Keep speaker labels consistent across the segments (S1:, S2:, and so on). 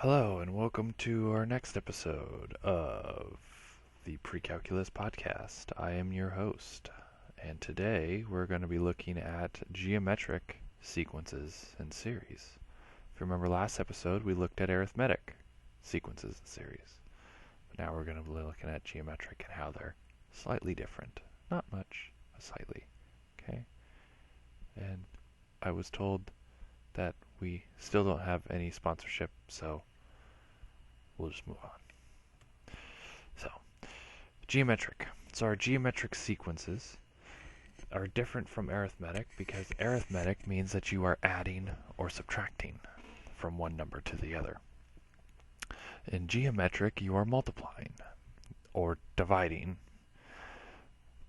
S1: Hello, and welcome to our next episode of the Pre-Calculus Podcast. I am your host, and today we're going to be looking at geometric sequences and series. If you remember last episode, we looked at arithmetic sequences and series. But now we're going to be looking at geometric and how they're slightly different. Not much, but slightly. Okay? And I was told that we still don't have any sponsorship, so we'll just move on. So, geometric. So our geometric sequences are different from arithmetic because arithmetic means that you are adding or subtracting from one number to the other. In geometric, you are multiplying or dividing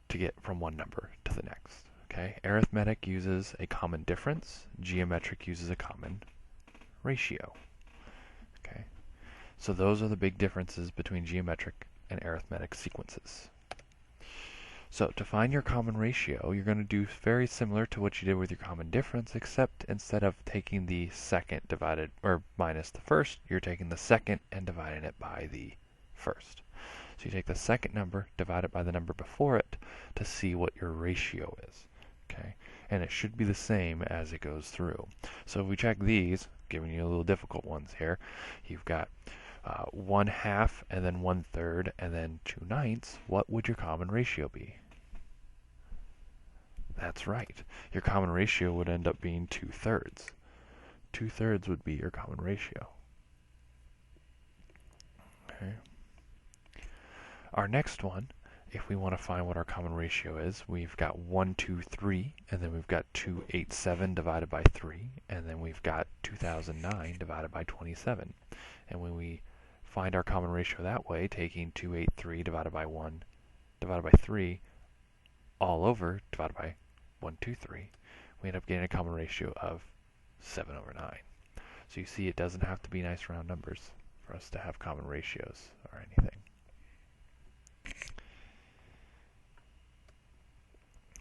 S1: to get from one number to the next. Okay? Arithmetic uses a common difference. Geometric uses a common ratio. Okay? So those are the big differences between geometric and arithmetic sequences. So to find your common ratio, you're going to do very similar to what you did with your common difference, except instead of taking the second divided or minus the first, you're taking the second and dividing it by the first. So you take the second number, divide it by the number before it to see what your ratio is. Okay? And it should be the same as it goes through. So if we check these, giving you a little difficult ones here, you've got 1/2 and then 1/3 and then 2/9, what would your common ratio be? That's right. Your common ratio would end up being 2/3. 2/3 would be your common ratio. Okay. Our next one, if we want to find what our common ratio is, we've got 123, and then we've got 287 divided by 3, and then we've got 2009 divided by 27. And when we find our common ratio that way, taking 283 divided by 1 divided by 3 all over divided by 123, we end up getting a common ratio of 7/9. So you see, it doesn't have to be nice round numbers for us to have common ratios or anything.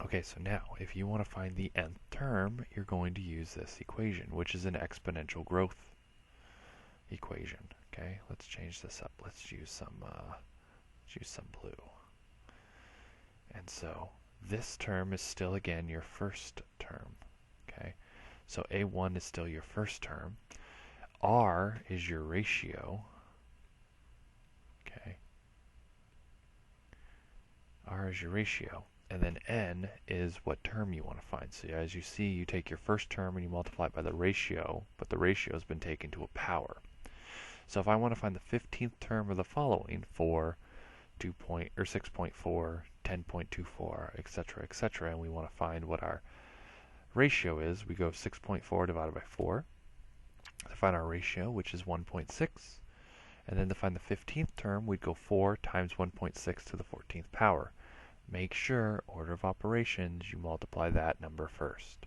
S1: Okay, so now if you want to find the nth term, you're going to use this equation, which is an exponential growth equation. Okay, let's change this up. Let's use some blue. And so this term is still again your first term. Okay, so A1 is still your first term. R is your ratio. Okay, R is your ratio. And then n is what term you want to find. So as you see, you take your first term and you multiply it by the ratio, but the ratio has been taken to a power. So if I want to find the 15th term of the following for 6.4, 10.24, etc., and we want to find what our ratio is, we go 6.4 divided by 4 to find our ratio, which is 1.6. And then to find the 15th term, we'd go 4 times 1.6 to the 14th power. Make sure, order of operations, you multiply that number first.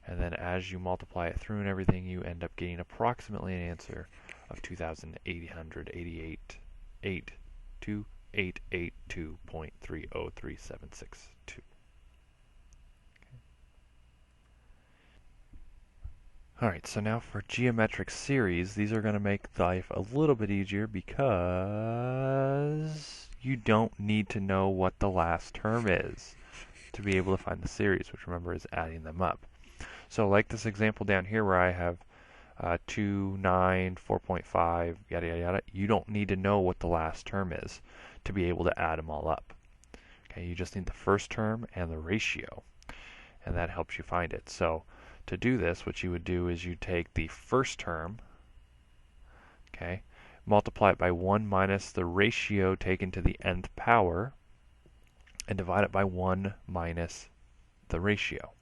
S1: And then as you multiply it through and everything, you end up getting approximately an answer of 2,882.3037662. Alright, so now for geometric series, these are going to make life a little bit easier because you don't need to know what the last term is to be able to find the series, which remember is adding them up. So like this example down here where I have 2, 9, 4.5, yada yada yada, you don't need to know what the last term is to be able to add them all up. Okay, you just need the first term and the ratio, and that helps you find it. So to do this, what you would do is you take the first term, okay, multiply it by 1 minus the ratio taken to the nth power, and divide it by 1 minus the ratio.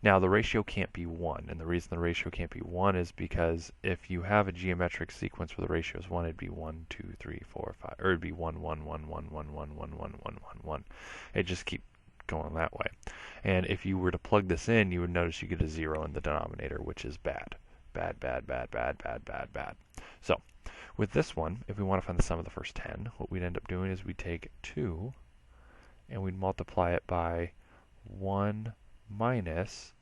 S1: Now the ratio can't be 1, and the reason the ratio can't be 1 is because if you have a geometric sequence where the ratio is 1, it'd be 1, 2, 3, 4, 5, or it'd be 1, 1, 1, 1, 1, 1, 1, 1, 1, 1, 1. It just keeps going that way. And if you were to plug this in, you would notice you get a 0 in the denominator, which is bad. Bad, bad, bad, bad, bad, bad, bad. So with this one, if we want to find the sum of the first 10, what we'd end up doing is we'd take 2 and we'd multiply it by 1 minus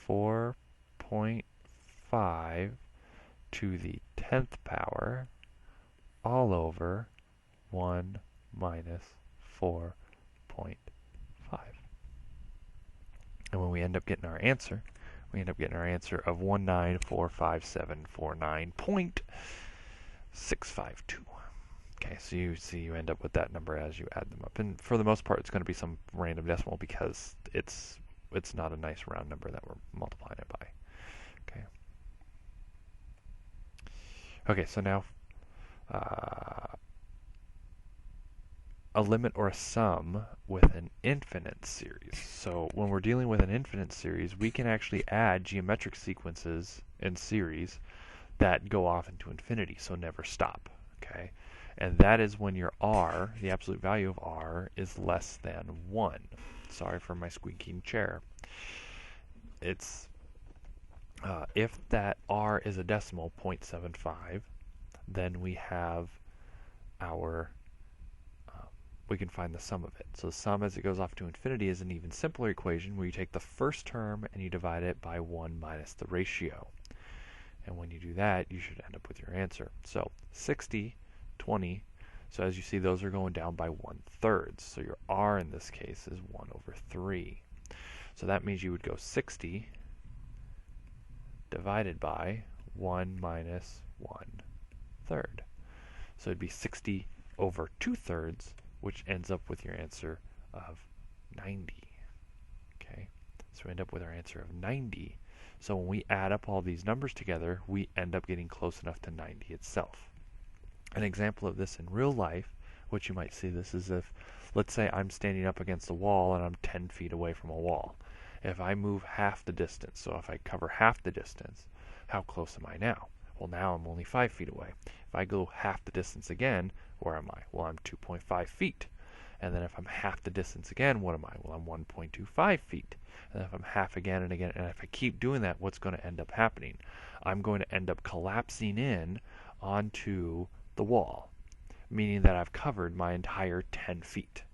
S1: 4.5 to the 10th power all over 1 minus 4.5. And when we end up getting our answer, we end up getting our answer of 1945749.652. Okay, so you see you end up with that number as you add them up. And for the most part, it's going to be some random decimal because it's not a nice round number that we're multiplying it by. Okay. Okay, so now a limit or a sum with an infinite series. So when we're dealing with an infinite series, we can actually add geometric sequences in series that go off into infinity, so never stop. Okay, and that is when your r, the absolute value of r, is less than 1. Sorry for my squeaking chair. It's if that r is a decimal, 0.75, then we have our we can find the sum of it. So the sum as it goes off to infinity is an even simpler equation where you take the first term and you divide it by 1 minus the ratio. And when you do that, you should end up with your answer. So 60, 20, so as you see, those are going down by 1/3. So your r in this case is 1 over 3. So that means you would go 60 divided by 1 minus 1/3. So it'd be 60 over 2/3, which ends up with your answer of 90. Okay, so we end up with our answer of 90. So when we add up all these numbers together, we end up getting close enough to 90 itself. An example of this in real life, what you might see this is if, let's say I'm standing up against a wall and I'm 10 feet away from a wall. If I move half the distance, so if I cover half the distance, how close am I now? Well, now I'm only 5 feet away. If I go half the distance again, where am I? Well, I'm 2.5 feet. And then if I'm half the distance again, what am I? Well, I'm 1.25 feet. And if I'm half again and again, and if I keep doing that, what's going to end up happening? I'm going to end up collapsing in onto the wall, meaning that I've covered my entire 10 feet.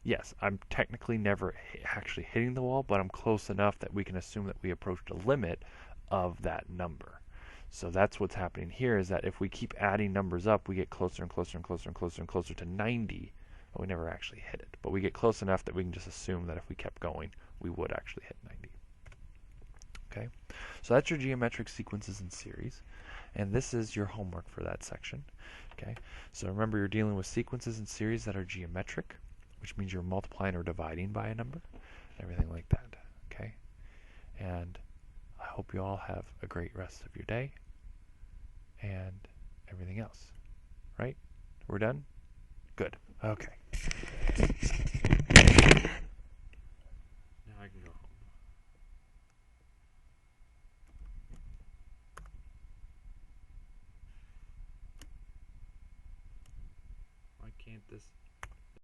S1: Yes, I'm technically never actually hitting the wall, but I'm close enough that we can assume that we approached a limit of that number. So that's what's happening here, is that if we keep adding numbers up, we get closer and closer and closer and closer and closer to 90. But we never actually hit it. But we get close enough that we can just assume that if we kept going, we would actually hit 90. Okay, so that's your geometric sequences in series. And this is your homework for that section. Okay, so remember, you're dealing with sequences in series that are geometric, which means you're multiplying or dividing by a number, everything like that. Okay, and I hope you all have a great rest of your day and everything else. Right? We're done? Good. Okay. Now I can go home. Why can't this...